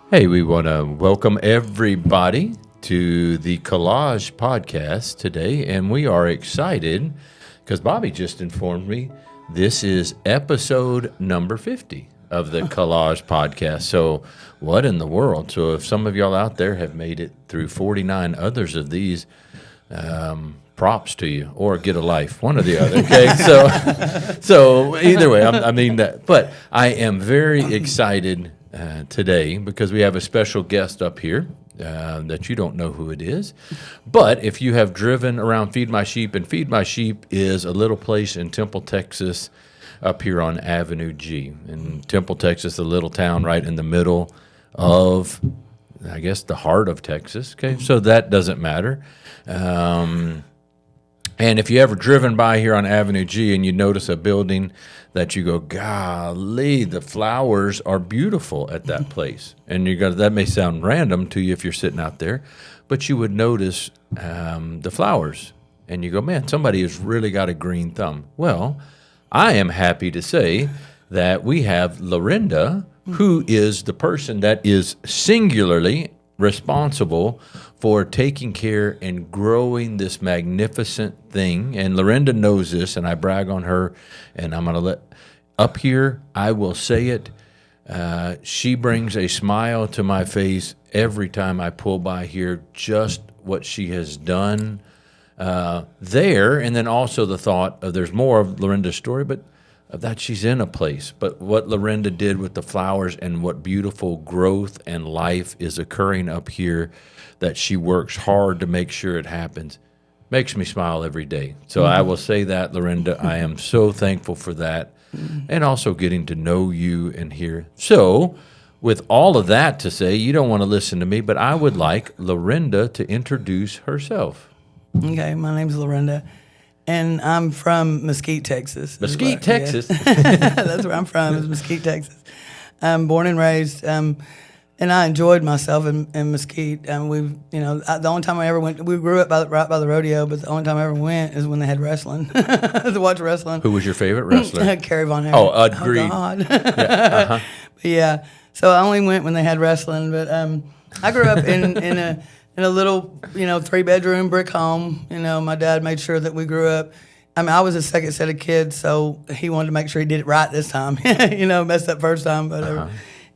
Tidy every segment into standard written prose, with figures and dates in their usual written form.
Hey, we want to welcome everybody to the Collage podcast today, and we are excited because Bobby just informed me this is episode number 50 of the Collage podcast. So, what in the world? So, if some of y'all out there have made it through 49 others of these, props to you, or get a life, one or the other. Okay, so either way, I mean that. But I am very excited today because we have a special guest up here that you don't know who it is. But if you have driven around Feed My Sheep, and Feed My Sheep is a little place in Temple, Texas, up here on Avenue G. In Temple, Texas, a little town right in the middle of, I guess, the heart of Texas. Okay, so that doesn't matter. And if you ever driven by here on Avenue G and you notice a building that you go, golly, the flowers are beautiful at that place. And you go, that may sound random to you if you're sitting out there, but you would notice the flowers. And you go, man, somebody has really got a green thumb. Well, I am happy to say that we have Lorenda, who is the person that is singularly responsible for taking care and growing this magnificent thing. And Lorenda knows this, and I brag on her, and I'm going to let up here, I will say it. She brings a smile to my face every time I pull by here, just what she has done there. And then also the thought of there's more of Lorenda's story, but of that she's in a place. But what Lorenda did with the flowers and what beautiful growth and life is occurring up here that she works hard to make sure it happens makes me smile every day. So I will say that, Lorenda, I am so thankful for that, and also getting to know you and hear. So with all of that to say, you don't want to listen to me, but I would like Lorenda to introduce herself. Okay, my name's Lorenda, and I'm from Mesquite, Texas. Mesquite, Texas? Yeah. That's where I'm from, is Mesquite, Texas. I'm born and raised, and I enjoyed myself in Mesquite. The only time I ever went, we grew up right by the rodeo, but the only time I ever went is when they had wrestling, to watch wrestling. Who was your favorite wrestler? Carrie Von Erich. Oh, agreed. Oh, God. Yeah, Yeah, so I only went when they had wrestling, but I grew up in a little, 3-bedroom brick home. My dad made sure that we grew up. I mean, I was a second set of kids, so he wanted to make sure he did it right this time. Messed up first time, but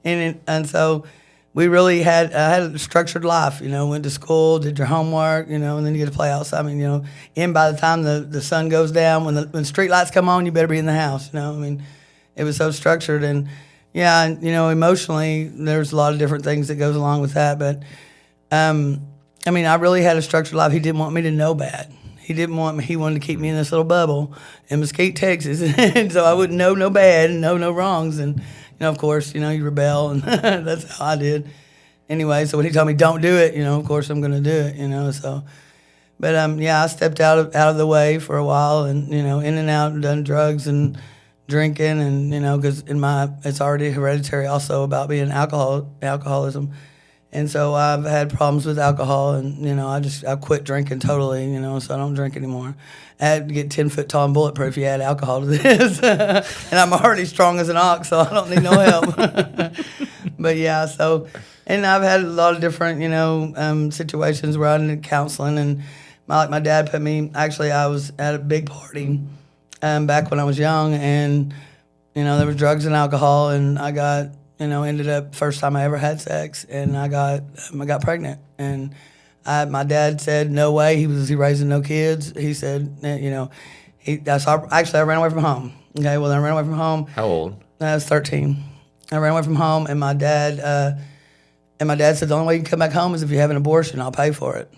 and so we really had a structured life. Went to school, did your homework, and then you get to play outside. I mean, and by the time the sun goes down, when street lights come on, you better be in the house. It was so structured, and yeah, emotionally, there's a lot of different things that goes along with that, but. I really had a structured life. He didn't want me to know bad. He wanted to keep me in this little bubble in Mesquite, Texas. And so I wouldn't know no bad and know no wrongs. And, of course, you rebel, and that's how I did. Anyway, so when he told me don't do it, of course I'm going to do it, so. But, I stepped out of the way for a while and, in and out and done drugs and drinking and, because it's already hereditary also about being alcoholism. And so I've had problems with alcohol, and I quit drinking totally, so I don't drink anymore. I had to get 10-foot tall and bulletproof. You add alcohol to this, and I'm already strong as an ox, so I don't need no help. But yeah, and I've had a lot of different situations where I needed counseling, and my dad put me. Actually, I was at a big party back when I was young, and there was drugs and alcohol, and I got. Ended up first time I ever had sex, and I got pregnant. And my dad said no way. He raising no kids. He said I ran away from home. Okay, well I ran away from home. How old? I was 13. I ran away from home, and my dad said the only way you can come back home is if you have an abortion. I'll pay for it.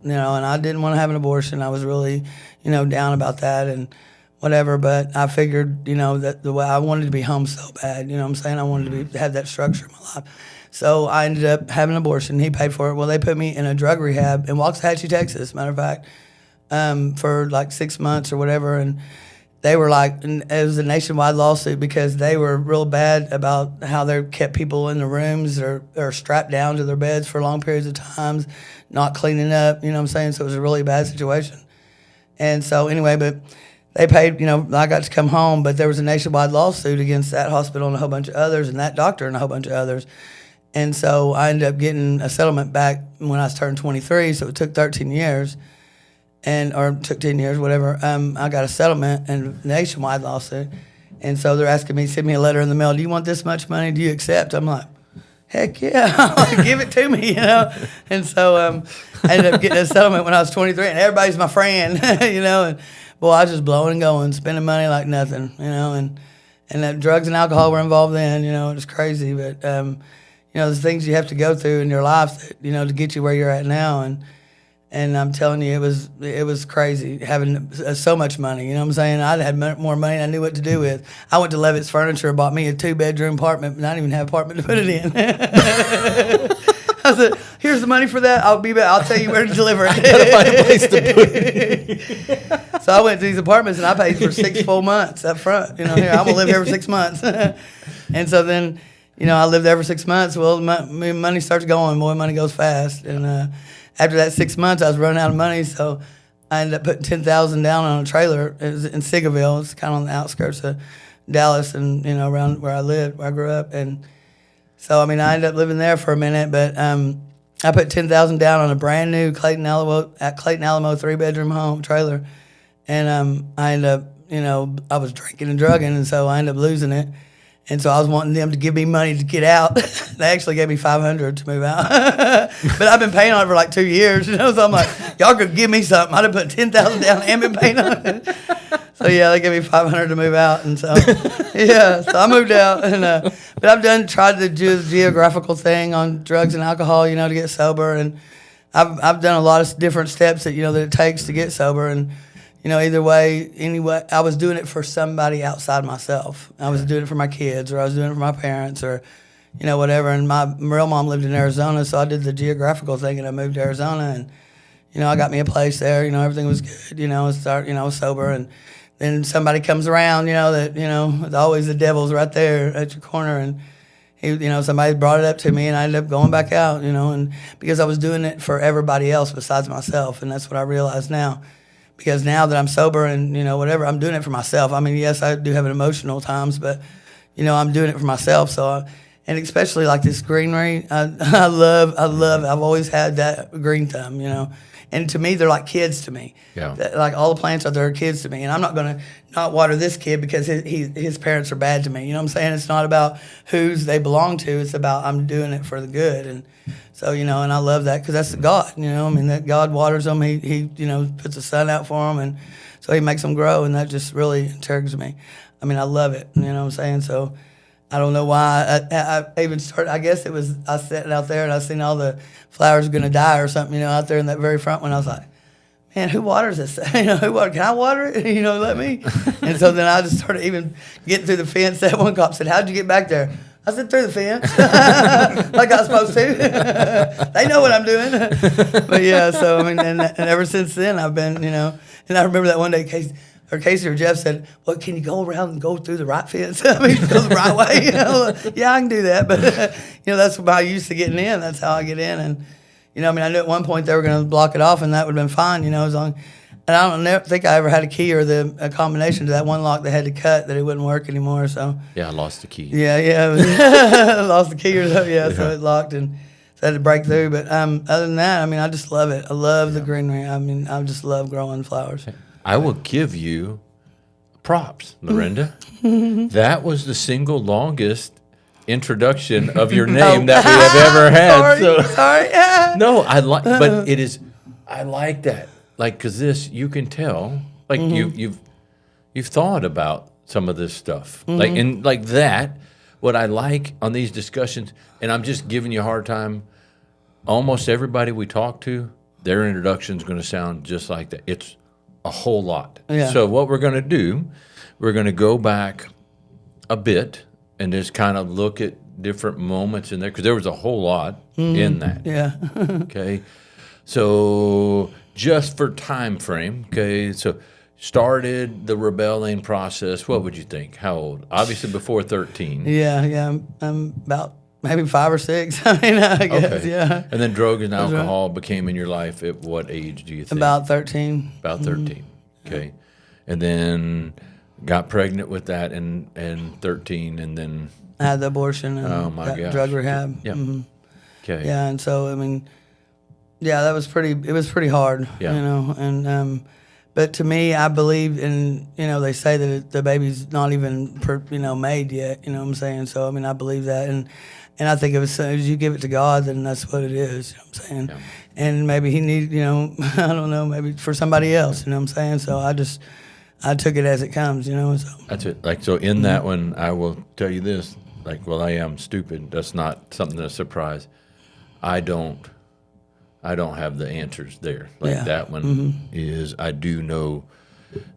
And I didn't want to have an abortion. I was really down about that and. Whatever, but I figured, that the way I wanted to be home so bad, what I'm saying? I wanted to have that structure in my life. So I ended up having an abortion. He paid for it. Well, they put me in a drug rehab in Waxahachie, Texas, matter of fact, for like 6 months or whatever. And they were and it was a nationwide lawsuit because they were real bad about how they kept people in the rooms or strapped down to their beds for long periods of times, not cleaning up, what I'm saying? So it was a really bad situation. And so anyway, but they paid, I got to come home, but there was a nationwide lawsuit against that hospital and a whole bunch of others, and that doctor and a whole bunch of others. And so I ended up getting a settlement back when I turned 23. So it took 13 years, or took 10 years, whatever. I got a settlement and nationwide lawsuit. And so they're asking me, send me a letter in the mail. Do you want this much money? Do you accept? I'm like, heck yeah, like, give it to me, And so I ended up getting a settlement when I was 23, and everybody's my friend, And boy, I was just blowing and going, spending money like nothing, And that drugs and alcohol were involved then, It was crazy, but there's things you have to go through in your life that, to get you where you're at now, and I'm telling you, it was crazy having so much money. You know what I'm saying? I had more money than I knew what to do with. I went to Levitt's Furniture, bought me a 2-bedroom apartment, and I didn't even have an apartment to put it in. I said, "Here's the money for that. I'll be back. I'll tell you where to deliver it." I gotta find a place to put it. So I went to these apartments, and I paid for 6 full months up front. Here, I'm gonna live here for 6 months, and so then. I lived there for 6 months. Well, money starts going. Boy, money goes fast. And after that 6 months, I was running out of money, so I ended up putting $10,000 down on a trailer. It was in Sigaville. It's kind of on the outskirts of Dallas, and around where I lived, where I grew up. And so, I ended up living there for a minute. But I put $10,000 down on a brand new Clayton Alamo 3-bedroom home trailer, and I ended up, I was drinking and drugging, and so I ended up losing it. And so I was wanting them to give me money to get out. They actually gave me $500 to move out. But I've been paying on it for like 2 years, So I'm like, y'all could give me something. I'd have put $10,000 down and been paying on it. So yeah, they gave me $500 to move out, and so yeah, so I moved out. And but I've tried to do the geographical thing on drugs and alcohol, to get sober, and I've done a lot of different steps that that it takes to get sober, and. Either way, anyway, I was doing it for somebody outside myself. I was doing it for my kids, or I was doing it for my parents, or, whatever. And my real mom lived in Arizona, so I did the geographical thing, and I moved to Arizona, and, I got me a place there. Everything was good. I was sober, and then somebody comes around, that, always the devil's right there at your corner, and somebody brought it up to me, and I ended up going back out, and because I was doing it for everybody else besides myself, and that's what I realize now. Because now that I'm sober and, whatever, I'm doing it for myself. Yes, I do have it emotional times, but, I'm doing it for myself. So, and especially like this greenery, I love, I've always had that green thumb, And to me, they're like kids to me. Yeah. Like all the plants out there are kids to me. And I'm not going to not water this kid because his parents are bad to me. You know what I'm saying? It's not about whose they belong to. It's about I'm doing it for the good. And so, and I love that because that's God, that God waters them. He puts the sun out for them. And so he makes them grow. And that just really intrigues me. I love it. You know what I'm saying? So I don't know why I even started. I guess it was I was sitting out there and I seen all the flowers going to die or something, out there in that very front one. I was like, man, who waters this? Can I water it? Let me. And so then I just started even getting through the fence. That one cop said, "How'd you get back there?" I said, "Through the fence," like I was supposed to. They know what I'm doing. But yeah, so and ever since then I've been, And I remember that one day, Casey or Jeff said, "Well, can you go around and go through the right fence? Go the right way." Yeah, I can do that, but that's how I used to getting in. That's how I get in, and I knew at one point they were going to block it off, and that would have been fine, as long. And I don't think I ever had a key or a combination to that one lock they had to cut that it wouldn't work anymore. So yeah, I lost the key. Yeah, lost the key or so. Yeah, so it locked and so I had to break through. But other than that, I just love it. I love the greenery. I just love growing flowers. I will give you props, Lorenda. That was the single longest introduction of your name that we have ever had. Sorry. No, but it is. I like that. Because this, you can tell. You've thought about some of this stuff. Like that. What I like on these discussions, and I'm just giving you a hard time. Almost everybody we talk to, their introduction is going to sound just like that. It's a whole lot. Yeah. So what we're going to do, we're going to go back a bit and just kind of look at different moments in there because there was a whole lot in that. Yeah. Okay. So just for time frame, okay, so started the rebelling process. What would you think? How old? Obviously before 13. Yeah. I'm about maybe 5 or 6. I guess, okay. Yeah. And then drugs and alcohol became in your life at what age do you think? About 13. About 13. Okay. And then got pregnant with that and 13, and then had the abortion and Oh, my got gosh. drug rehab. Yeah. Okay. Yeah, and so I mean, yeah, that was pretty. It was pretty hard, Yeah. you know. And but to me, I believe in, you know, they say that the baby's not even made yet. You know what I'm saying? So I mean, I believe that, and I think if as soon as you give it to God, then that's what it is. You know what I'm saying? Yeah. And maybe he need, you know, I don't know, maybe for somebody else. You know what I'm saying? So I took it as it comes. You know. So That's it. Like, so in that one, I will tell you this. Like, well, I am stupid. That's not something that's a surprise. I don't have the answers there. Like Yeah. that one is, I do know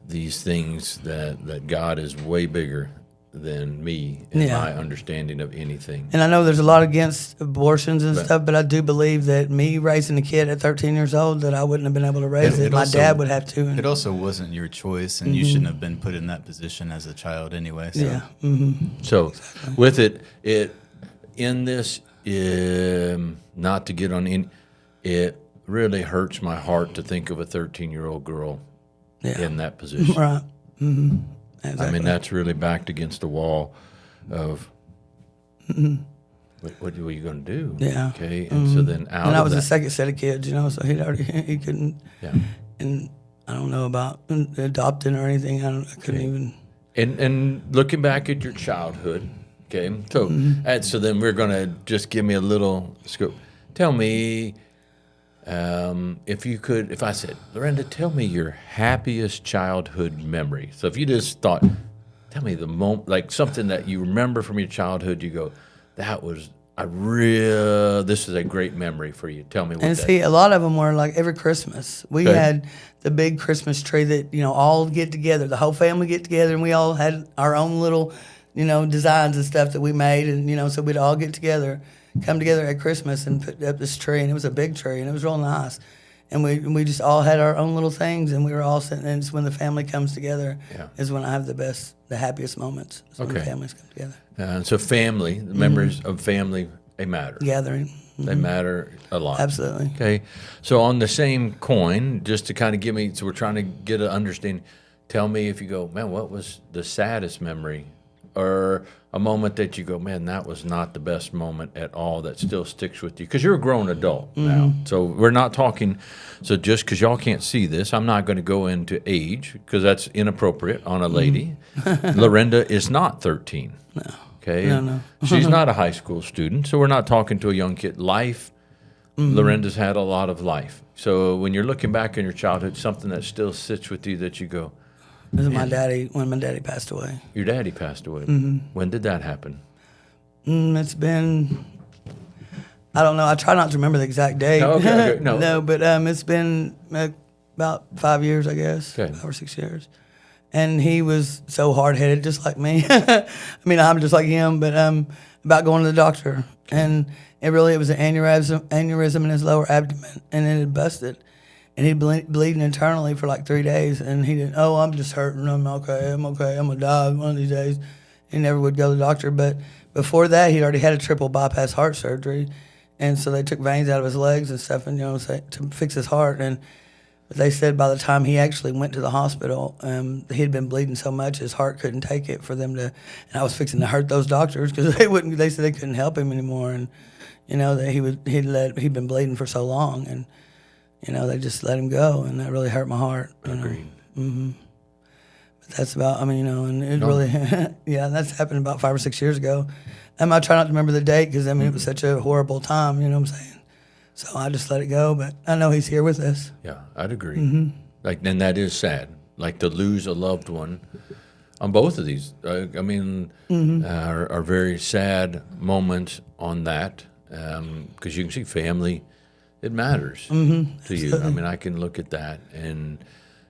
these things that God is way bigger than me in Yeah. my understanding of anything. And I know there's a lot against abortions and stuff, but I do believe that me raising a kid at 13 years old, that I wouldn't have been able to raise it. My dad would have to. And, It also wasn't your choice, and you shouldn't have been put in that position as a child anyway. So. yeah. So with it in this, not to get on in, it really hurts my heart to think of a 13-year-old girl Yeah. in that position. Right. Exactly. I mean, that's really backed against the wall of what are you going to do? Yeah. Okay. And so then out and I of was that, the second set of kids, you know, so he couldn't. yeah. And I don't know about adopting or anything. I couldn't even. And looking back at your childhood, okay. So and so then we're going to just give me a little scope. Tell me, if I said, Lorenda, tell me your happiest childhood memory. So if you just thought, tell me the moment, like something that you remember from your childhood, you go, this is a great memory for you. Tell me what And that see, a lot of them were like every Christmas. We Okay. had the big Christmas tree that, you know, all get together, the whole family get together, and we all had our own little, you know, designs and stuff that we made. And, you know, so we'd all get together, come together at Christmas and put up this tree. And it was a big tree, and it was real nice. And we just all had our own little things, and we were all sitting. And it's when the family comes together is when I have the happiest moments. Is when the Okay. families come together. So family, the memories of family, they matter. Gathering. They matter a lot. Absolutely. Okay. So on the same coin, just to kind of give me, so we're trying to get an understanding. Tell me if you go, man, what was the saddest memory, or a moment that you go, man, that was not the best moment at all, that still sticks with you? Because you're a grown adult now. So we're not talking, so just because y'all can't see this, I'm not going to go into age, because that's inappropriate on a lady. Lorenda is not 13. No. Okay. No. She's not a high school student, so we're not talking to a young kid. Life, Lorenda's had a lot of life. So when you're looking back in your childhood, something that still sits with you that you go, This is when my daddy passed away. your daddy passed away. When did that happen? It's been, I don't know. I try not to remember the exact date. No, okay, no. No, but it's been about 5 years, I guess. Okay. 5 or 6 years. And he was so hard-headed, just like me. I mean, I'm just like him, but about going to the doctor. And it was an aneurysm in his lower abdomen, and it had busted. And he'd bleeding internally for like 3 days. And he didn't, I'm just hurting. I'm okay. I'm going to die one of these days. He never would go to the doctor. But before that, he'd already had a triple bypass heart surgery. And so they took veins out of his legs and stuff, and, you know, to fix his heart. And they said by the time he actually went to the hospital, he had been bleeding so much his heart couldn't take it for them to. And I was fixing to hurt those doctors because they said they couldn't help him anymore, and you know that he'd been bleeding for so long, and you know they just let him go, and that really hurt my heart. Agreed. But that's about. I mean, you know, and it really, yeah, that's happened about 5 or 6 years ago. I try not to remember the date because I mean it was such a horrible time. You know what I'm saying? So I just let it go, but I know he's here with us. Yeah, I'd agree. Like, then that is sad. Like to lose a loved one on both of these. I mean, are very sad moments on that, because you can see family, it matters to you. I mean, I can look at that, and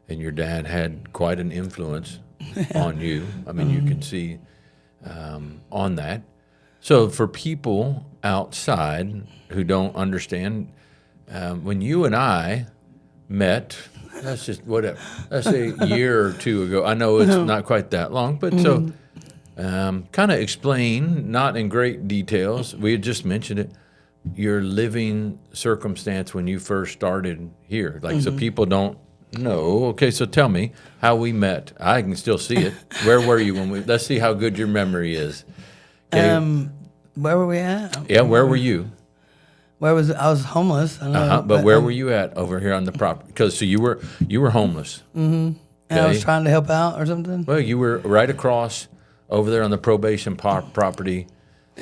your dad had quite an influence on you. I mean, you can see on that. So for people outside who don't understand, when you and I met, that's just whatever, let's say a year or two ago. I know it's not quite that long, but so kind of explain, not in great details, we had just mentioned it, your living circumstance when you first started here. Like, so people don't know. Okay, so tell me how we met. I can still see it. Where were you when let's see how good your memory is. Okay. Where were we at? Yeah, where were you? I was homeless. I know, But where were you at over here on the property? Because so you were homeless. and I was trying to help out or something. Well, you were right across over there on the probation property.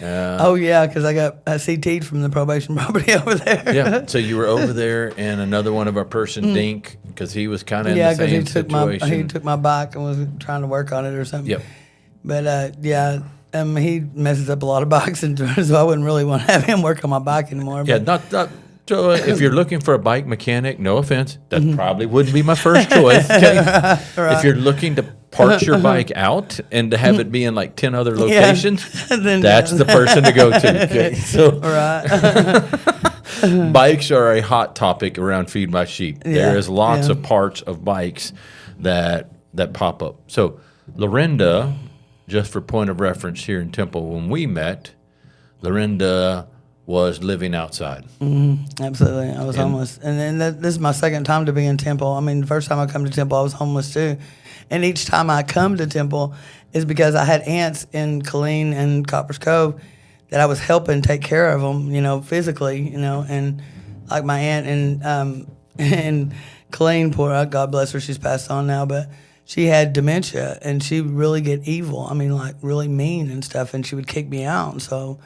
Oh yeah, because I got CT'd from the probation property over there. Yeah, so you were over there, and another one of our person, Dink, because he was kind of in Yeah, the because same situation. he took my bike and was trying to work on it or something. Yep. But he messes up a lot of bikes, and so I wouldn't really want to have him work on my bike anymore. Yeah, But, not so if you're looking for a bike mechanic, no offense, that probably wouldn't be my first choice. Okay? If you're looking to parts your bike out and to have it be in like 10 other locations, Then, that's the person to go to. Okay? So right. bikes are a hot topic around Feed My Sheep. Yeah, There is lots yeah. of parts of bikes that pop up. So Lorenda, just for point of reference here in Temple, when we met, Lorenda was living outside. Absolutely, I was homeless, and then this is my second time to be in Temple. I mean, the first time I come to Temple, I was homeless too, and each time I come to Temple is because I had aunts in Killeen and Coppers Cove that I was helping take care of them, physically, and like my aunt in Killeen, poor God bless her, she's passed on now, but she had dementia and she would really get evil. I mean, like really mean and stuff, and she would kick me out, and so.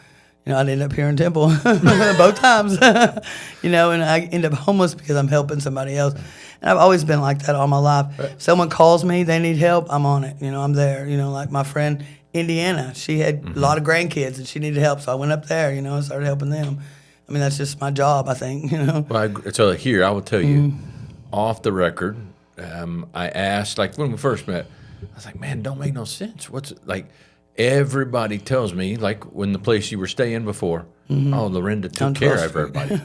I'd end up here in Temple both times, and I end up homeless because I'm helping somebody else. And I've always been like that all my life. If someone calls me, they need help, I'm on it. I'm there. Like my friend Indiana, she had a lot of grandkids and she needed help, so I went up there, and started helping them. I mean, that's just my job, I think, Well, so here, I will tell you, off the record, I asked, like when we first met, I was like, man, don't make no sense. What's like, everybody tells me, like when the place you were staying before, oh, Lorenda took care of everybody.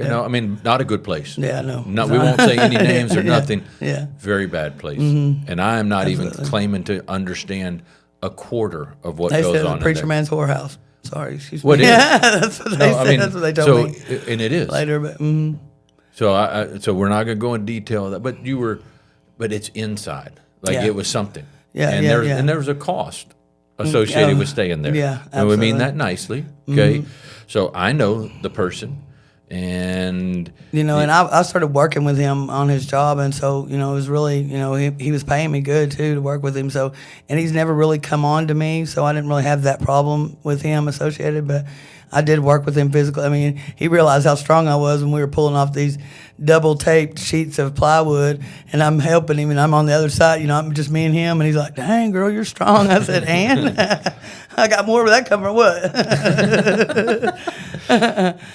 I mean, not a good place. Yeah, no. We won't say any names or nothing. Yeah. Very bad place. And I am not even claiming to understand a quarter of what They goes said on it's a in preacher there. man's whorehouse. Sorry, excuse me. What is? Yeah, that's what they said. That's what they told me And it is. later. But So we're not going to go in detail of that, but it's inside. Like Yeah. it was something. Yeah, and yeah, there's yeah. and there was a cost associated with staying there. yeah, And we mean absolutely. that nicely. Okay. So I know the person, and and I started working with him on his job, and so it was really he was paying me good too to work with him. So and he's never really come on to me, so I didn't really have that problem with him associated, but. I did work with him physically. I mean, he realized how strong I was when we were pulling off these double taped sheets of plywood, and I'm helping him, and I'm on the other side. I'm just me and him, and he's like, "Dang, girl, you're strong." I said, "And I got more where that come from, what?"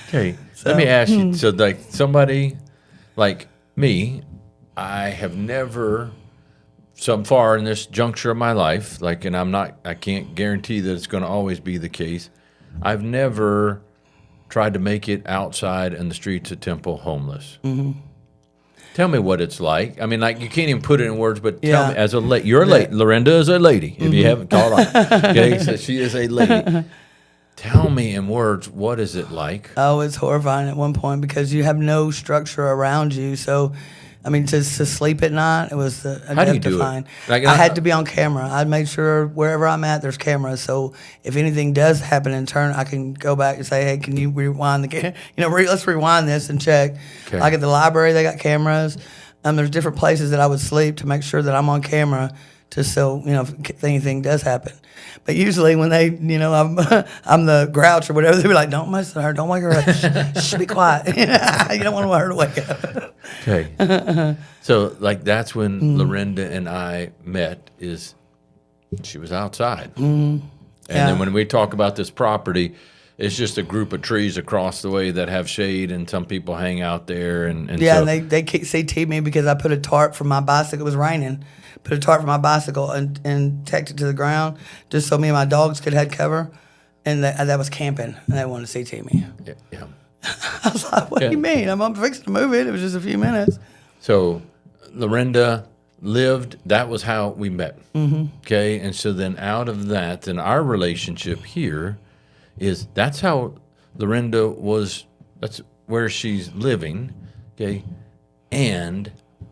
okay. Let me ask you. So like somebody like me, I have never. So far in this juncture of my life, and I can't guarantee that it's going to always be the case. I've never tried to make it outside in the streets of Temple homeless. Tell me what it's like. I mean, like you can't even put it in words, but tell Yeah. me as a lady. You're a lady. Lorenda is a lady. If you haven't caught on, okay, so she is a lady. Tell me in words, what is it like? Oh, it's horrifying at one point because you have no structure around you. So, I mean, to sleep at night, it was How do you do it? death-defying. Like, I had to be on camera. I made sure wherever I'm at, there's cameras. So if anything does happen in turn, I can go back and say, hey, can you rewind the let's rewind this and check. Okay. Like at the library, they got cameras. There's different places that I would sleep to make sure that I'm on camera just so, if anything does happen. But usually when they, I'm the grouch or whatever, they be like, don't mess with her, don't wake her up, shh, be quiet. You don't want her to wake up. Okay. So, like, that's when Lorenda and I met, is she was outside. And then when we talk about this property, it's just a group of trees across the way that have shade, and some people hang out there. And Yeah, so, and they CT'd me because I put a tarp from my bicycle. It was raining. Put a tarp from my bicycle and tacked it to the ground just so me and my dogs could head cover. And that was camping, and they wanted to CT me. yeah. I was like, what do you mean? I'm fixing to move it. It was just a few minutes. So Lorenda lived, that was how we met. Okay. And so then out of that, then our relationship here that's how Lorenda was, that's where she's living. Okay. And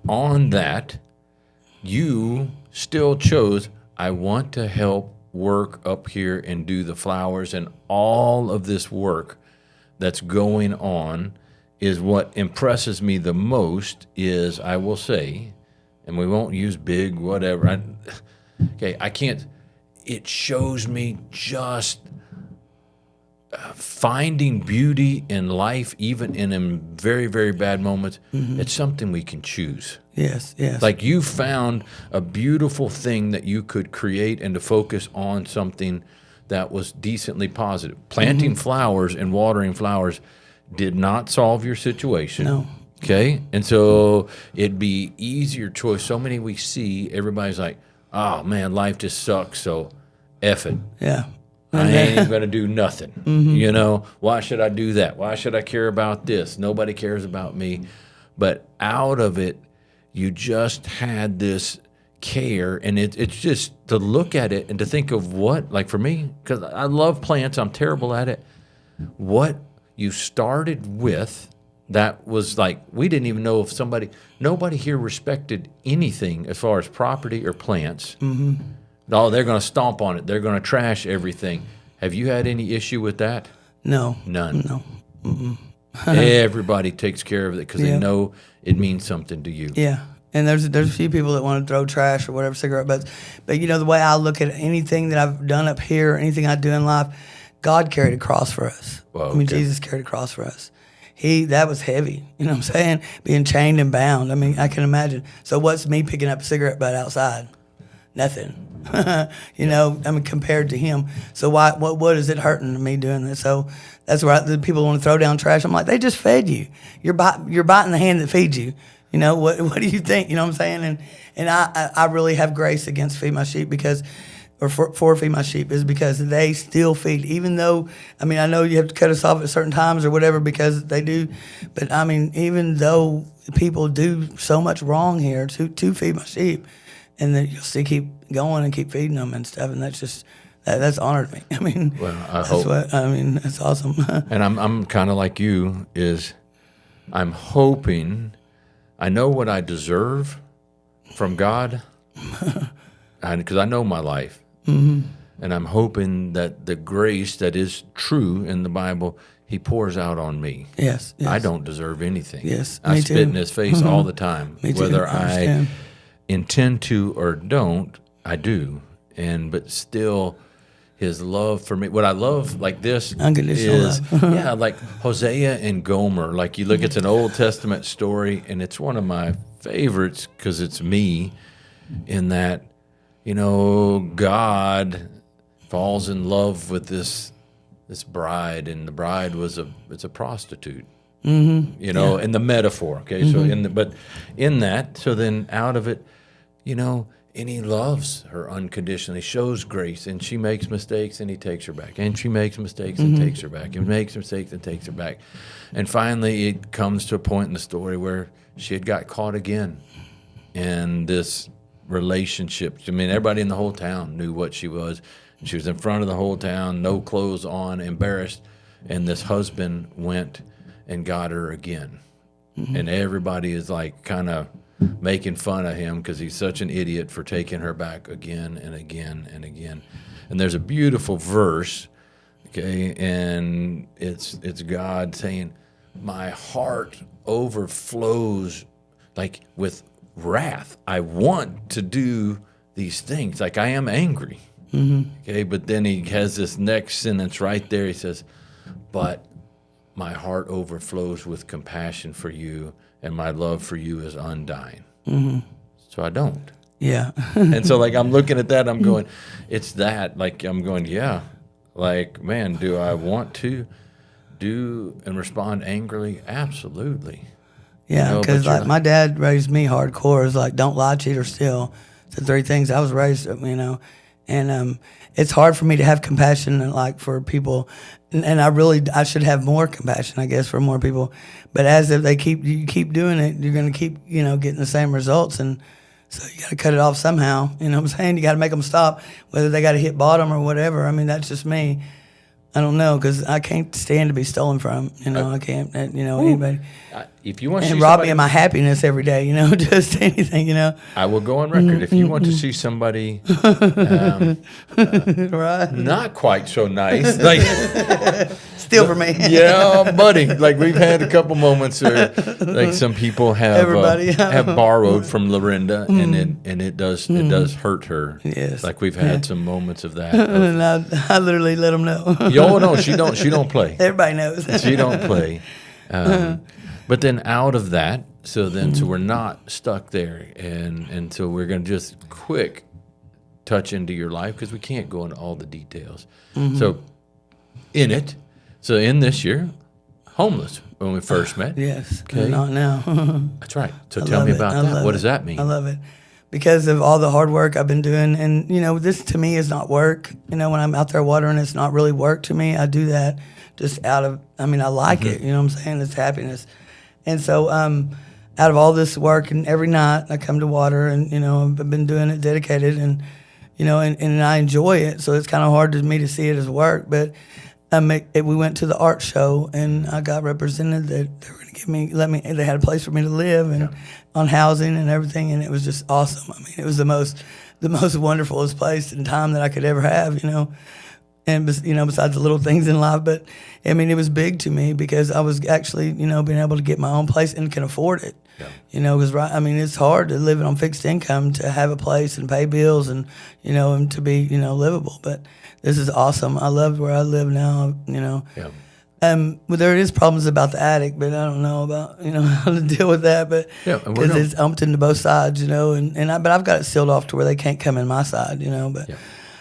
on that, you still chose, I want to help work up here and do the flowers and all of this work that's going on is what impresses me the most is, I will say, and we won't use big whatever. I can't, it shows me just finding beauty in life, even in very, very bad moments. It's something we can choose. Yes, yes. Like you found a beautiful thing that you could create and to focus on something that was decently positive. Planting flowers and watering flowers did not solve your situation. No. Okay? And so it'd be easier choice. So many we see, everybody's like, oh man, life just sucks, so F it. Yeah. I ain't going to do nothing. You know, why should I do that? Why should I care about this? Nobody cares about me. But out of it, you just had this care, and it's just to look at it and to think of what, like for me, because I love plants, I'm terrible at it, what you started with that was like, we didn't even know if nobody here respected anything as far as property or plants. Oh, they're going to stomp on it. They're going to trash everything. Have you had any issue with that? No. None. No. Everybody takes care of it because they Yeah. know it means something to you. Yeah. And there's a few people that want to throw trash or whatever, cigarette butts. But you know, the way I look at anything that I've done up here, or anything I do in life, God carried a cross for us. Well, I mean, okay. Jesus carried a cross for us. That was heavy. You know what I'm saying? Being chained and bound. I mean, I can imagine. So what's me picking up a cigarette butt outside? Nothing. You know, I mean, compared to him. So what is it hurting me doing this? So that's where the people want to throw down trash. I'm like, they just fed you. You're biting the hand that feeds you. You know, what do you think? You know what I'm saying? And I really have grace against Feed My Sheep for Feed My Sheep is because they still feed, even though, I mean, I know you have to cut us off at certain times or whatever because they do, but I mean, even though people do so much wrong here to Feed My Sheep, and then you'll still keep going and keep feeding them and stuff, and that's just, that's honored me. I mean, Well, I hope. That's awesome. And I'm kind of like you, is I'm hoping, I know what I deserve from God, because I know my life. And I'm hoping that the grace that is true in the Bible, he pours out on me. Yes. I don't deserve anything. Yes, I me spit too. in his face all the time. Me too, Whether I I understand. intend to or don't, I do. But still, his love for me, what I love like this Unconditional is, yeah, like Hosea and Gomer. Like you look, it's an Old Testament story, and it's one of my favorites because it's me in that, you know, God falls in love with this bride, and the bride it's a prostitute. You know, in the metaphor. Okay, so but in that, so then out of it, you know, and he loves her unconditionally, shows grace, and she makes mistakes, and he takes her back, and she makes mistakes and takes her back, and makes mistakes and takes her back, and finally it comes to a point in the story where she had got caught again in this relationship. I mean, everybody in the whole town knew what she was. She was in front of the whole town, no clothes on, embarrassed, and this husband went and got her again. And everybody is like kind of making fun of him because he's such an idiot for taking her back again and again and again. And there's a beautiful verse, okay, and it's God saying, my heart overflows like with wrath. I want to do these things. Like I am angry. Okay, but then he has this next sentence right there. He says, but my heart overflows with compassion for you, and my love for you is undying. So I don't. Yeah. And so, like, I'm looking at that, I'm going, it's that. Like, I'm going, yeah. Like, man, do I want to do and respond angrily? Absolutely. Yeah, You know, because but you're like my dad raised me hardcore. It's like don't lie, cheat, or steal. It's the three things I was raised, you know, and it's hard for me to have compassion and like for people, and I should have more compassion, I guess, for more people. But as if you keep doing it, you're gonna keep getting the same results, and so you got to cut it off somehow. You know what I'm saying? You got to make them stop, whether they got to hit bottom or whatever. I mean, that's just me. I don't know, because I can't stand to be stolen from. I can't. Anybody. if you want to and see rob somebody, me of my happiness every day, just anything, I will go on record. If you want to see somebody right? not quite so nice, like Still for me. yeah, buddy. Like we've had a couple moments where, like some people have Everybody. have borrowed from Lorenda, and it does hurt her. Yes. like we've had some moments of that. And I literally let them know. Yo, no, she don't play. Everybody knows. She don't play. But then out of that, so we're not stuck there, and so we're gonna just quick touch into your life because we can't go into all the details. So in this year, homeless when we first met. Yes. Okay. Not now. That's right. So tell me about that. What does that mean? I love it. Because of all the hard work I've been doing. And, this to me is not work. When I'm out there watering, it's not really work to me. I do that just I like it. You know what I'm saying? It's happiness. And so out of all this work, and every night I come to water, and, I've been doing it dedicated, and, and I enjoy it. So it's kind of hard to me to see it as work. But we went to the art show, and I got represented that they were going to they had a place for me to live, and on housing and everything, and it was just awesome. It was the most wonderfulest place and time that I could ever have, and besides the little things in life. But it was big to me because I was actually, being able to get my own place and can afford it. Because it's hard to live on fixed income, to have a place and pay bills, and and to be livable. But this is awesome. I love where I live now. Well, there is problems about the attic, but I don't know about how to deal with that. But because it's umped into both sides, but I've got it sealed off to where they can't come in my side, But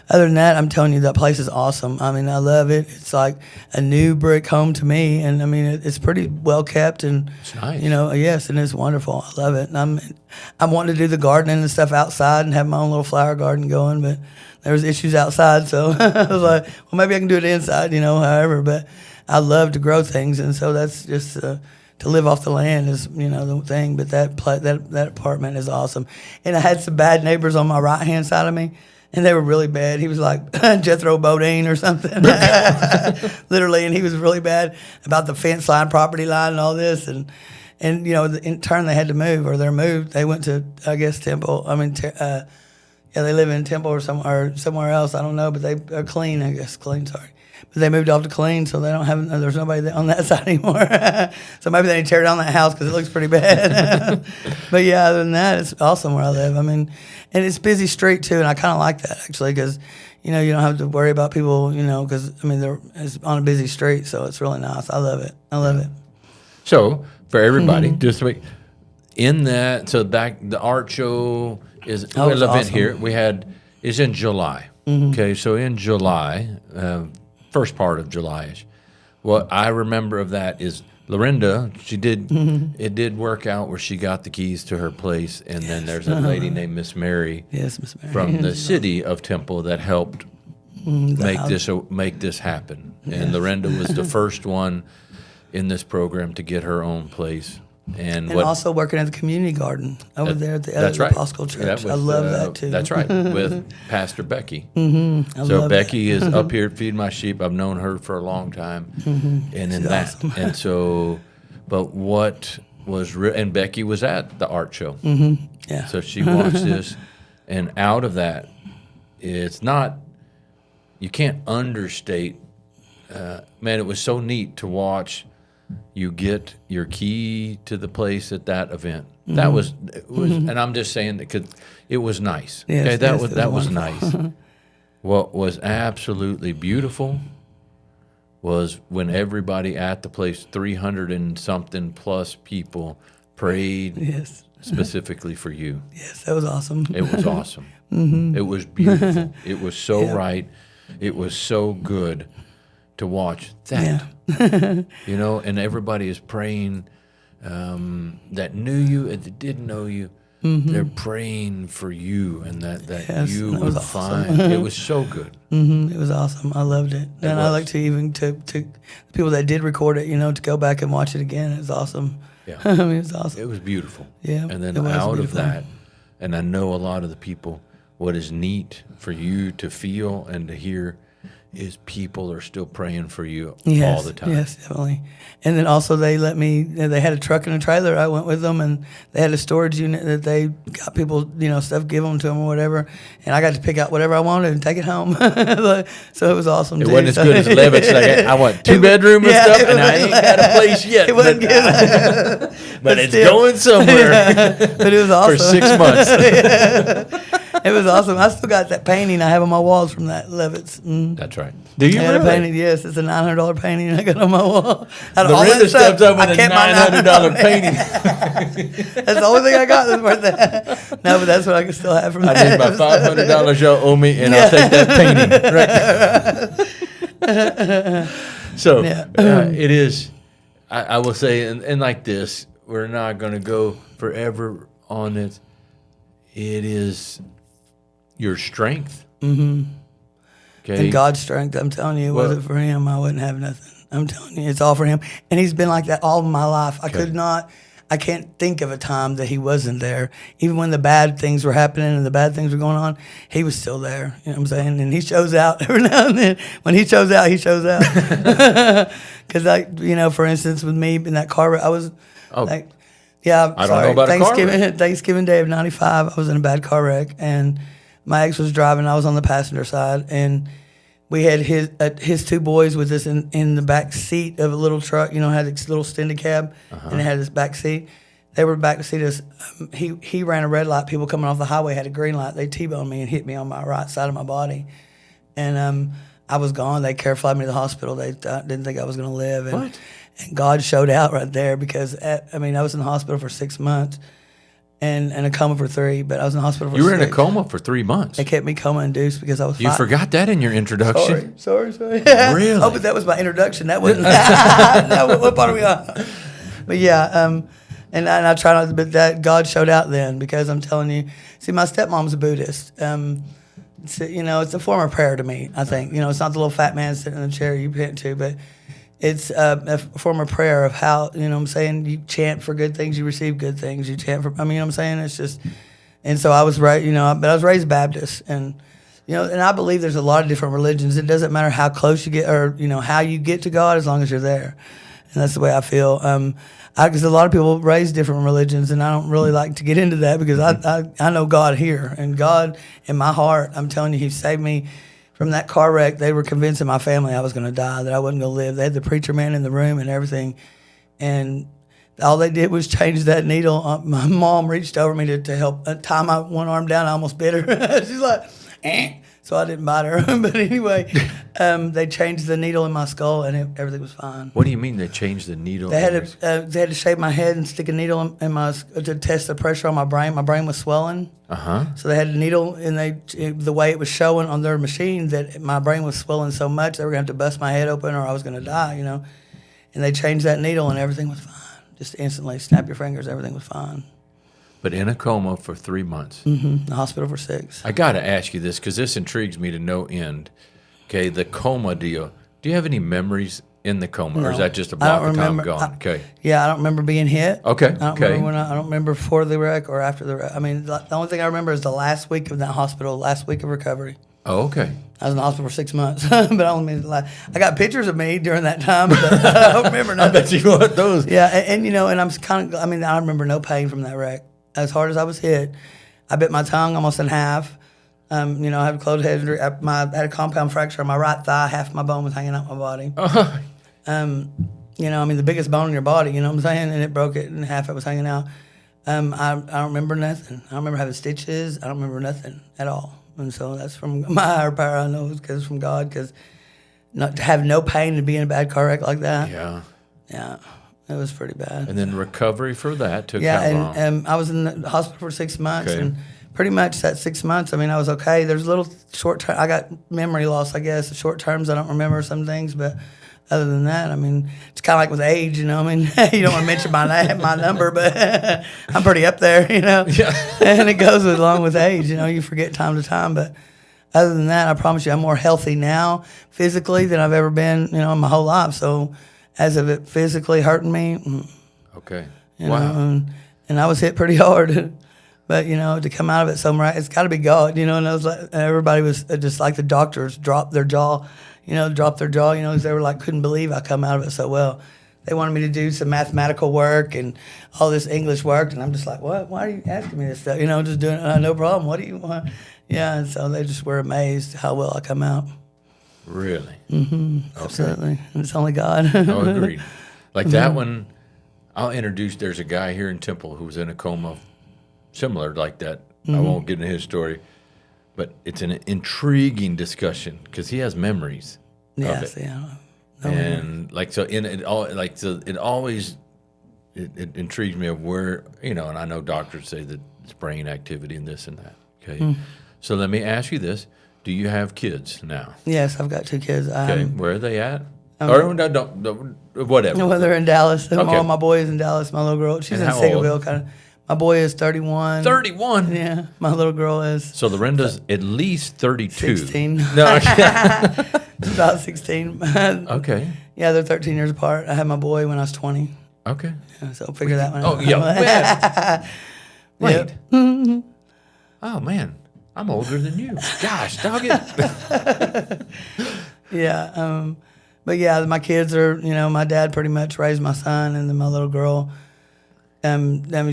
other than that, I'm telling you, that place is awesome. I love it. It's like a new brick home to me, and it's pretty well kept, and it's nice. Yes, and it's wonderful. I love it. And I'm wanting to do the gardening and stuff outside and have my own little flower garden going, but there was issues outside, so I was like, well, maybe I can do it inside, however. But I love to grow things, and so that's just to live off the land is the thing. But that apartment is awesome, and I had some bad neighbors on my right hand side of me. And they were really bad. He was like Jethro Bodine or something, literally. And he was really bad about the fence line, property line, and all this. And in turn, they had to move, or they're moved. They went to, I guess, Temple. They live in Temple or somewhere else. I don't know, but they are clean. I guess clean. Sorry, but they moved off to clean, so they don't have. There's nobody on that side anymore. So maybe they need to tear down that house because it looks pretty bad. But yeah, other than that, it's awesome where I live. And it's a busy street too, and I kind of like that actually because, you don't have to worry about people, because it's on a busy street, so it's really nice. I love it. I love it. So for everybody, just wait. In that, so the art show is we had an event awesome. here. It's in July. Okay, so in July, first part of July-ish. What I remember of that is Lorenda, it did work out where she got the keys to her place, and then there's a lady named Miss Mary, Yes, Miss Mary. from the city of Temple that helped make this happen. And Lorenda was the first one in this program to get her own place. And also working at the community garden over there at the that's right. Episcopal Church. I love that too. That's right, with Pastor Becky. I So love Becky is up here at Feed My Sheep. I've known her for a long time, and in She's that, awesome. and so, but what was and Becky was at the art show. Yeah. So she watched this, and out of that, it's not. You can't understate. Man, it was so neat to watch. You get your key to the place at that event. That was, and I'm just saying that because it was nice. Yes, Okay, yes, that it was was nice. What was absolutely beautiful was when everybody at the place, 300 and something plus people, prayed Yes. specifically for you. Yes, that was awesome. It was awesome. It was beautiful. It was so right. It was so good to watch that. Yeah. And everybody is praying that knew you and that didn't know you. They're praying for you and that Yes, you that would was awesome. find. It was so good. It was awesome. I loved it. And I like to even to the people that did record it, to go back and watch it again. It was awesome. Yeah. It was awesome. It was beautiful. Yeah, And then it was out beautiful. of that, and I know a lot of the people, what is neat for you to feel and to hear is people are still praying for you Yes, all the time. yes, definitely. And then also they let me. They had a truck and a trailer. I went with them, and they had a storage unit that they got people, stuff given to them or whatever. And I got to pick out whatever I wanted and take it home. So it was awesome. It too. wasn't as So- good as Levitt's. Like, I want 2-bedroom and Yeah, stuff, it and I ain't got a place yet. It wasn't but, good, but it's still. going somewhere but it was awesome for 6 months. It was awesome. I still got that painting I have on my walls from that Levitt's. That's right. Do you I had a really? painting. Yes, it's a $900 painting I got on my wall. Out of all Lorenda that stuff, steps up I with a kept my $900 painting. That's the only thing I got that's worth that. No, but that's what I can still have from I that. need my $500 y'all owe me, and I'll take that painting. Right. So Yeah. it is. I will say, and like this, we're not going to go forever on it. It is your strength. Mm-hmm. Okay. And God's strength, I'm telling you, was it for him, I wouldn't have nothing. I'm telling you, it's all for him. And he's been like that all my life. I can't think of a time that he wasn't there. Even when the bad things were happening and the bad things were going on, he was still there. You know what I'm saying? And he shows out every now and then. When he shows out, he shows out. Because, for instance, with me in that car, I was I don't know about a car wreck. Thanksgiving Day of '95, I was in a bad car wreck, and my ex was driving. I was on the passenger side, and we had his two boys with us in the back seat of a little truck. Had this little extended cab, and it had this back seat. They were back to seat us. He ran a red light. People coming off the highway had a green light. They T-boned me and hit me on my right side of my body, and I was gone. They flighted me to the hospital. They didn't think I was going to live. And, What? And God showed out right there because, I was in the hospital for 6 months and a coma for 3, but I was in the hospital for 6. You were in a coma for 3 months. They kept me coma-induced because I was You fighting. forgot that in your introduction. Sorry. Really? Oh, but that was my introduction. That wasn't. No, what part are we on? But yeah, and I try not to, but that God showed out then because I'm telling you, see, my stepmom's a Buddhist. It's a form of prayer to me, I think. It's not the little fat man sitting in the chair you pant to, but it's a form of prayer of how, what I'm saying, you chant for good things, you receive good things, you chant for, what I'm saying? It's just, and so I was right, but I was raised Baptist, and, and I believe there's a lot of different religions. It doesn't matter how close you get or, how you get to God as long as you're there. And that's the way I feel. Because a lot of people raise different religions, and I don't really like to get into that because I know God here, and God in my heart, I'm telling you, He saved me from that car wreck. They were convincing my family I was going to die, that I wasn't going to live. They had the preacher man in the room and everything, and all they did was change that needle. My mom reached over me to help tie my one arm down. I almost bit her. She's like, eh. So I didn't bite her. But anyway, they changed the needle in my skull, and everything was fine. What do you mean they changed the needle? They had to shave my head and stick a needle in my to test the pressure on my brain. My brain was swelling. So they had a needle, and the way it was showing on their machine that my brain was swelling so much they were going to have to bust my head open or I was going to die. And they changed that needle, and everything was fine. Just instantly, snap your fingers, everything was fine. But in a coma for 3 months. In the hospital for 6. I got to ask you this because this intrigues me to no end. Okay, the coma deal. Do you have any memories in the coma, or is that just a block of time gone? Okay. Yeah, I don't remember being hit. Okay. I don't remember I don't remember before the wreck or after the wreck. The only thing I remember is the last week of that hospital, last week of recovery. Oh, okay. I was in the hospital for 6 months, but I only I got pictures of me during that time, but I don't remember nothing. I bet you want those. Yeah, and I'm kind of. I remember no pain from that wreck. As hard as I was hit, I bit my tongue almost in half. I had a closed head injury. I had a compound fracture on my right thigh. Half my bone was hanging out my body. The biggest bone in your body. You know what I'm saying? And it broke it, and half it was hanging out. I don't remember nothing. I don't remember having stitches. I don't remember nothing at all. And so that's from my higher power. I know because from God. Because not to have no pain and be in a bad car wreck like that. Yeah. It was pretty bad. And then recovery for that took how long? and I was in the hospital for 6 months, Okay. and pretty much that 6 months, I was okay. There's a little short term. I got memory loss, I guess. Short terms, I don't remember some things, but other than that, it's kind of like with age, you don't want to mention my number, but I'm pretty up there, Yeah. And it goes along with age, you forget time to time, but other than that, I promise you, I'm more healthy now physically than I've ever been, in my whole life. So as of it physically hurting me, Okay. wow. And I was hit pretty hard. But, to come out of it somewhere, it's got to be God, and I was like, everybody was just like the doctors dropped their jaw. dropped their jaw, 'cause they were like, couldn't believe I come out of it so well. They wanted me to do some mathematical work and all this English work, and I'm just like, what? Why are you asking me this stuff? Just doing it, no problem. What do you want? Yeah, and so they just were amazed how well I come out. Really? Mm-hmm. Okay. Absolutely. And it's only God. Oh, agreed. Like that one, I'll introduce, there's a guy here in Temple who was in a coma similar like that. I won't get into his story, but it's an intriguing discussion because he has memories of it. Yeah. And like, so in it all, like, so it always, it intrigues me of where, and I know doctors say that it's brain activity and this and that. Okay. So let me ask you this. Do you have kids now? Yes, I've got 2 kids. Okay. Where are they at? Or don't, whatever. Well, they're in Dallas. Okay. All my boy is in Dallas. My little girl, she's And in how Sigleville, old? kind of. My boy is 31. 31? Yeah. My little girl is So Lorenda's at least 32. 16. No, About 16. okay. Yeah, they're 13 years apart. I had my boy when I was 20. Okay. Yeah, so figure that one Oh, out. yeah. Wait. Yep. Oh, man. I'm older than you. Gosh, dog it. Yeah. But yeah, my kids are, my dad pretty much raised my son, and then my little girl,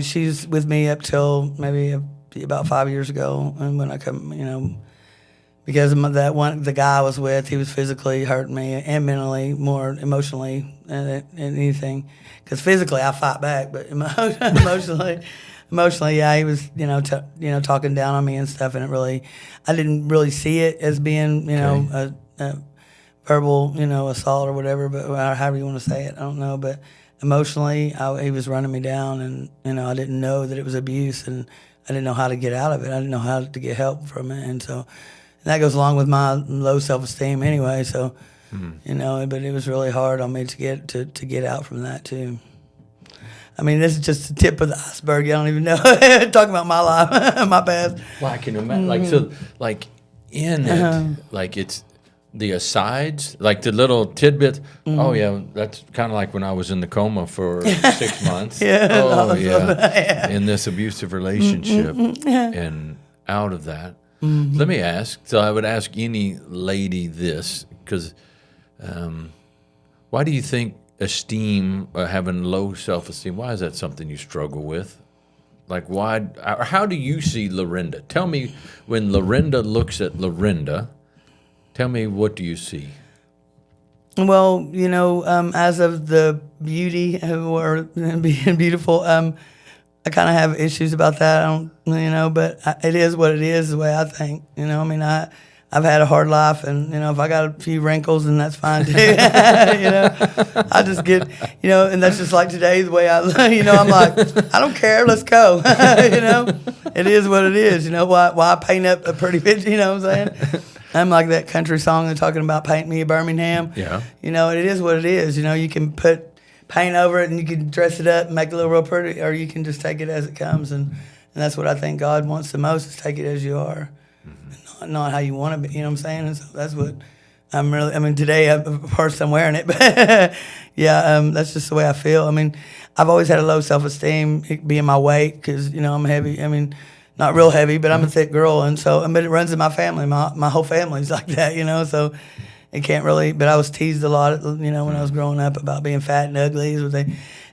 she's with me up till maybe about 5 years ago. And when I come, because of the guy I was with, he was physically hurting me and mentally, more emotionally than anything. Because physically I fight back, but emotionally, yeah, he was, talking down on me and stuff, and I didn't really see it as being, a verbal, assault or whatever, but however you want to say it, I don't know. But emotionally, he was running me down, and I didn't know that it was abuse, and I didn't know how to get out of it. I didn't know how to get help from it, and that goes along with my low self-esteem anyway. So, but it was really hard on me to get out from that too. I mean, this is just the tip of the iceberg. I don't even know. Talking about my life, my past. Well, I can imagine. Like, so, like, in it, like, it's the asides, like the little tidbits. Oh, yeah, that's kind of like when I was in the coma for 6 months. Yeah. Oh, yeah. In this abusive relationship and out of that. Let me ask. So I would ask any lady this, because why do you think esteem, having low self-esteem, why is that something you struggle with? Like, why, or how do you see Lorenda? Tell me, when Lorenda looks at Lorenda, tell me, what do you see? Well, as of the beauty or being beautiful, I kind of have issues about that. I don't, but it is what it is, the way I think. I've had a hard life, and if I got a few wrinkles, then that's fine too. I just get, and that's just like today, the way I'm like, I don't care, let's go. It is what it is. Why paint up a pretty picture? You know what I'm saying? I'm like that country song they're talking about, "Paint Me a Birmingham." Yeah. It is what it is. You can put paint over it, and you can dress it up and make it look real pretty, or you can just take it as it comes, and that's what I think God wants the most, is take it as you are, and not how you want to be. You know what I'm saying? And so that's what today, of course, I'm wearing it, but yeah, that's just the way I feel. I've always had a low self-esteem, it being my weight, because I'm heavy. Not real heavy, but I'm a thick girl, and so but it runs in my family. My whole family's like that, so it can't really. But I was teased a lot, when I was growing up, about being fat and ugly.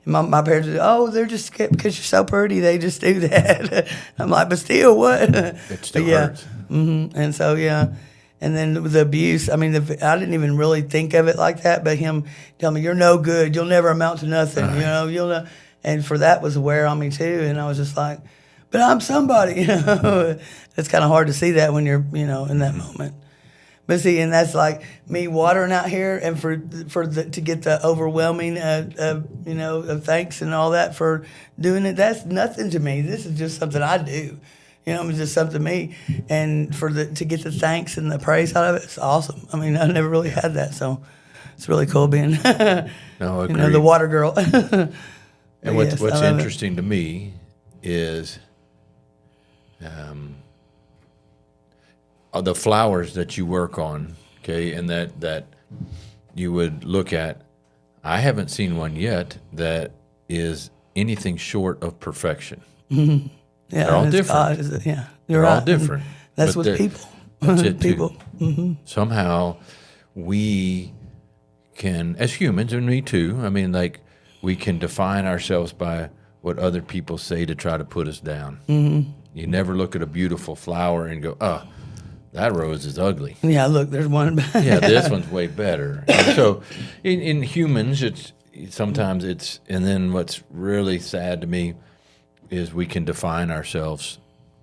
My parents would say, "Oh, they're just because you're so pretty, they just do that." I'm like, but still, what? It still hurts. And so and then the abuse. I didn't even really think of it like that, but him telling me, "You're no good. You'll never amount to nothing." Right. You'll know. And for that was a wear on me too. And I was just like, but I'm somebody. It's kind of hard to see that when you're in that moment. But see, and that's like me watering out here, and to get the overwhelming, of thanks and all that for doing it. That's nothing to me. This is just something I do. It's just something me, and to get the thanks and the praise out of it, it's awesome. I never really had that, so it's really cool being, No, agreed. the water girl. And what's interesting to me is the flowers that you work on, okay, and that you would look at. I haven't seen one yet that is anything short of perfection. Yeah, they're all different. You're They're right. all different. That's but with people. That's it too. People. Somehow, we can, as humans, and me too, I mean, like, we can define ourselves by what other people say to try to put us down. Mm-hmm. You never look at a beautiful flower and go, oh, that rose is ugly. Yeah, look, there's one. Yeah, this one's way better. And so in humans, sometimes it's, and then what's really sad to me is we can define ourselves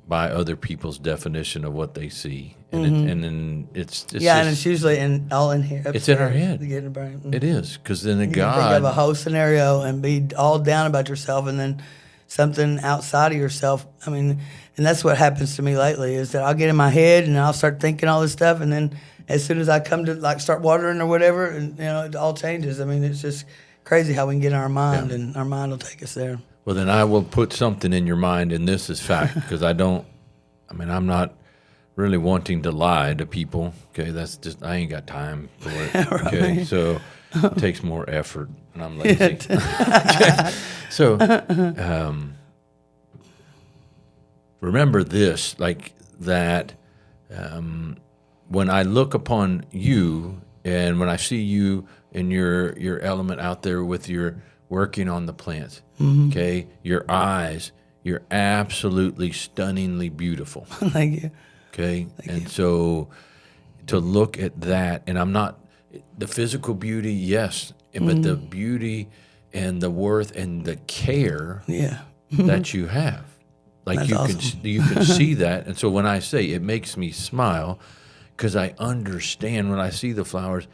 by other people's definition of what they see. And, and then it's Yeah, and it's usually all in here. It's in our head. Getting a brain. it is, because then You can think God, of a whole scenario and be all down about yourself, and then something outside of yourself. I mean, and that's what happens to me lately is that I'll get in my head and I'll start thinking all this stuff, and then as soon as I come to like start watering or whatever, and it all changes. I mean, it's just crazy how we can get in our mind, and our mind will take us there. well, then I will put something in your mind, and this is fact, because I'm not really wanting to lie to people. Okay, that's just, I ain't got time for it. Okay, so it takes more effort, and I'm lazy. Okay, so remember this, like that. When I look upon you, and when I see you in your element out there with your working on the plants, okay, your eyes, you're absolutely stunningly beautiful. Thank you. Okay, so to look at that, and I'm not the physical beauty, yes, but the beauty and the worth and the care Yeah. that you have, like That's you awesome. can see that, and so when I say it makes me smile, because I understand when I see the flowers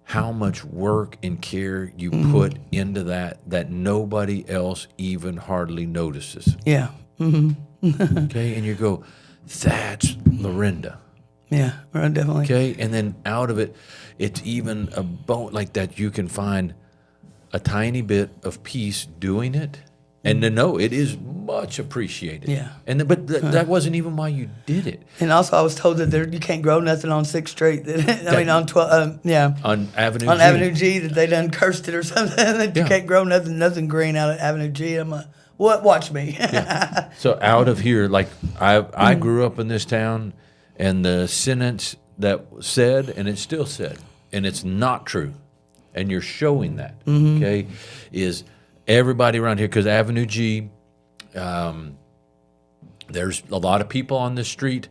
how much work and care you put into that nobody else even hardly notices. Yeah. Okay, and you go, that's Lorenda. Yeah. Right, definitely. Okay, and then out of it, it's even a bone like that. You can find a tiny bit of peace doing it, and to know it is much appreciated. Yeah. And but that wasn't even why you did it. And also, I was told that you can't grow nothing on 6th Street. On 12. Yeah. On Avenue On G. Avenue G, that they done cursed it or something. That you Yeah. can't grow nothing green out of Avenue G. I'm like, what? Watch me. So out of here, like I grew up in this town, and the sentence that said, and it's still said, and it's not true, and you're showing that, okay, is everybody around here, because Avenue G, there's a lot of people on this street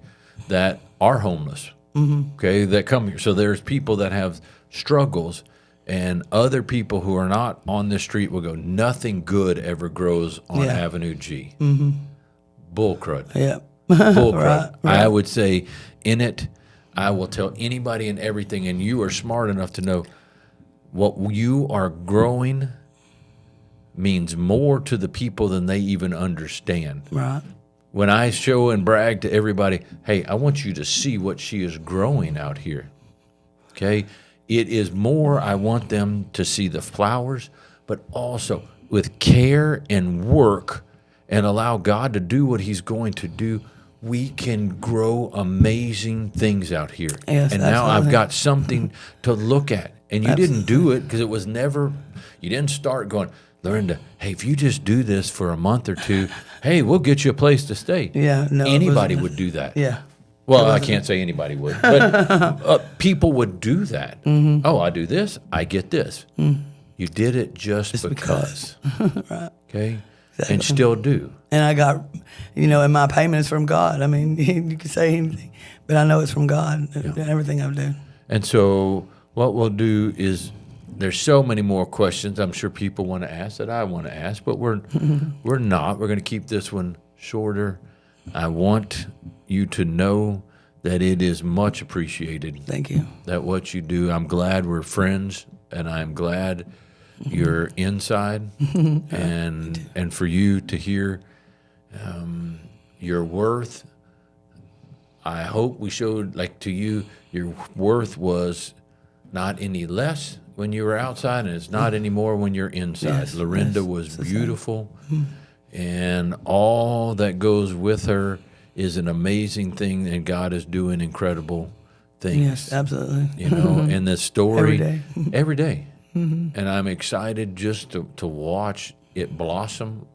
that are homeless, okay, that come here. So there's people that have struggles, and other people who are not on the street will go, nothing good ever grows on Yeah. Avenue G. Bull crud. Yeah. Bull crud. Right. I would say in it, I will tell anybody and everything, and you are smart enough to know what you are growing means more to the people than they even understand. Right. When I show and brag to everybody, hey, I want you to see what she is growing out here. Okay? It is more, I want them to see the flowers, but also with care and work, and allow God to do what he's going to do, we can grow amazing things out here. Yes, and now I've absolutely. got something to look at. And you didn't do it because it was never, you didn't start going, Lorenda, hey, if you just do this for a month or two, hey, we'll get you a place to stay. Yeah, no, it Anybody wasn't. would do that. Yeah. Well, I can't say anybody would, but people would do that. Oh, I do this, I get this. You did it just because. Right. Okay? And still do. And I got, and my payment is from God. I mean, you can say anything, but I know it's from God, everything I do. And so what we'll do is, there's so many more questions I'm sure people want to ask that I want to ask, but we're not. We're going to keep this one shorter. I want you to know that it is much appreciated. Thank you. That what you do. I'm glad we're friends, and I'm glad you're inside, and for you to hear your worth. I hope we showed, like, to you, your worth was not any less when you were outside, and it's not anymore when you're inside. Yes, Lorenda yes, was it's the same. beautiful, and all that goes with her is an amazing thing, and God is doing incredible things. Yes, absolutely. And the story Every day. and I'm excited just to watch it blossom.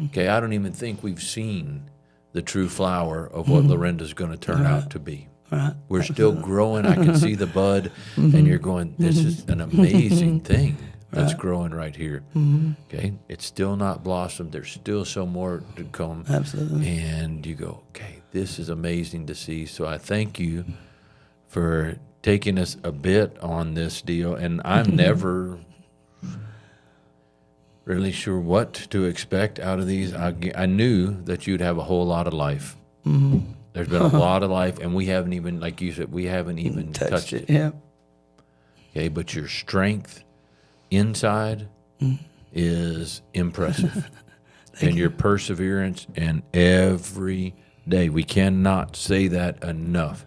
Okay, I don't even think we've seen the true flower of what Lorenda's going to turn out to be. Right. We're still growing. I can see the bud, and you're going, this is an amazing thing that's growing right here. Okay? It's still not blossomed. There's still some more to come. Absolutely. And you go, okay, this is amazing to see. So I thank you for taking us a bit on this deal. And I'm never really sure what to expect out of these. I knew that you'd have a whole lot of life. There's been a lot of life, and we haven't even, like you said, we haven't even touched it. Yeah. Okay, but your strength inside is impressive. And your perseverance, and every day. We cannot say that enough.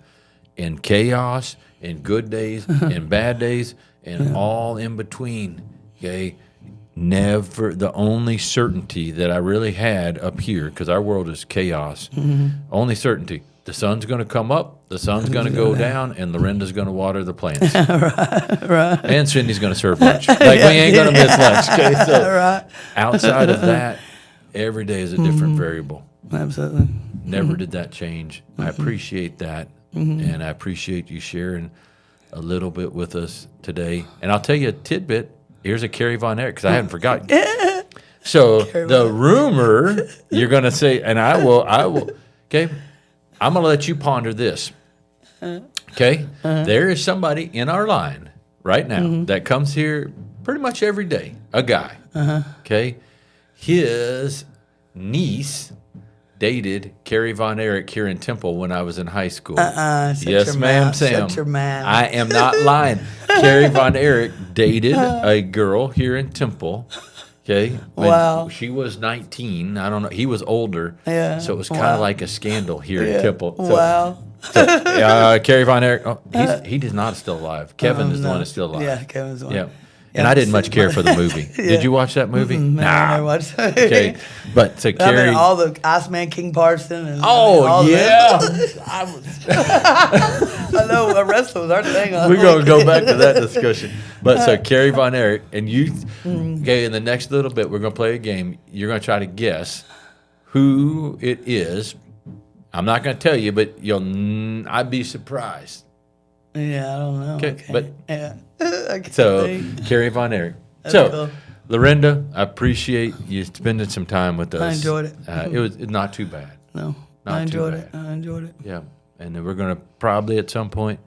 In chaos, in good days, in bad days, and all in between. Okay, never, the only certainty that I really had up here, because our world is chaos, only certainty, the sun's going to come up, the sun's going to go down, and Lorenda's going to water the plants. Right. And Cindy's going to serve lunch. Like, we ain't going to miss lunch. Okay, so outside of that, every day is a different variable. Absolutely. Never did that change. I appreciate that, and I appreciate you sharing a little bit with us today. And I'll tell you a tidbit. Here's a Carrie Von Erich, because I hadn't forgotten. So the rumor, you're going to say, and I will, okay, I'm going to let you ponder this. Okay, there is somebody in our line right now that comes here pretty much every day, a guy. Okay, his niece dated Carrie Von Erich here in Temple when I was in high school. Yes, ma'am, Sam. Shut your mouth. I am not lying. Carrie Von Erich dated a girl here in Temple. Okay. Wow. She was 19. I don't know. He was older. Yeah. So it was kind of like a scandal here in Temple. So, Wow. Carrie Von Erich. Oh, he is not still alive. Kevin is the one that's still alive. Yeah, Kevin's the one. Yeah. And I didn't much care for the movie. Did you watch that movie? No, I never watched it. Okay. But so I Carrie. mean, all the Iceman King Parson. And, Oh, all yeah. I know, wrestling was our thing. We're going to go back to that discussion. But so Carrie Von Erich, and you, okay, in the next little bit, we're going to play a game. You're going to try to guess who it is. I'm not going to tell you, but I'd be surprised. Yeah, I don't know. Okay, but yeah. I can't so think. Carrie Von Erich. That's So, cool. Lorenda, I appreciate you spending some time with us. I enjoyed it. It was not too bad. No, Not I too enjoyed bad. it. I enjoyed it. Yeah, and then we're going to probably at some point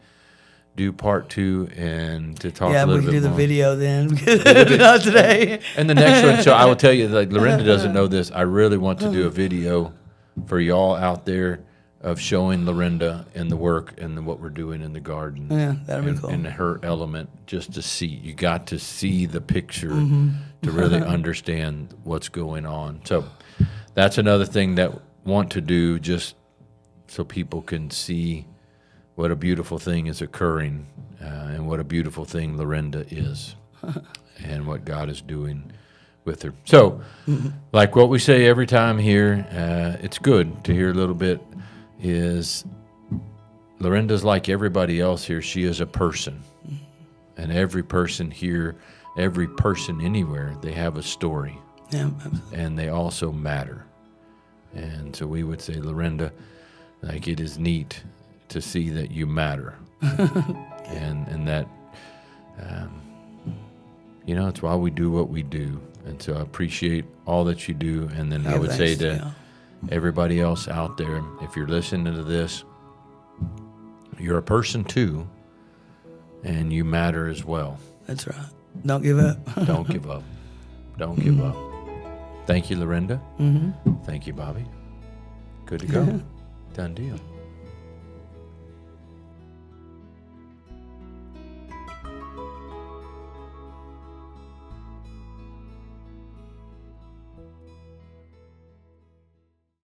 do part 2 and to talk Yeah, a we little can bit do the more. video then. Because not today. And the next one, so I will tell you, like Lorenda doesn't know this. I really want to do a video for y'all out there of showing Lorenda and the work and what we're doing in the garden. Yeah, that'd be and, cool. And her element, just to see. You got to see the picture to really understand what's going on. So that's another thing that want to do, just so people can see what a beautiful thing is occurring and what a beautiful thing Lorenda is and what God is doing with her. So, like what we say every time here, it's good to hear a little bit, is Lorenda's like everybody else here. She is a person. And every person here, every person anywhere, they have a story. Yeah, And they also matter. And so we would say, Lorenda, like, it is neat to see that you matter. and that, it's why we do what we do. And so I appreciate all that you do. And then I would say to everybody else out there, if you're listening to this, you're a person too, and you matter as well. that's right. Don't give up. Don't give up. Don't give up. Thank you, Lorenda. Thank you, Bobby. Good to go. Done deal.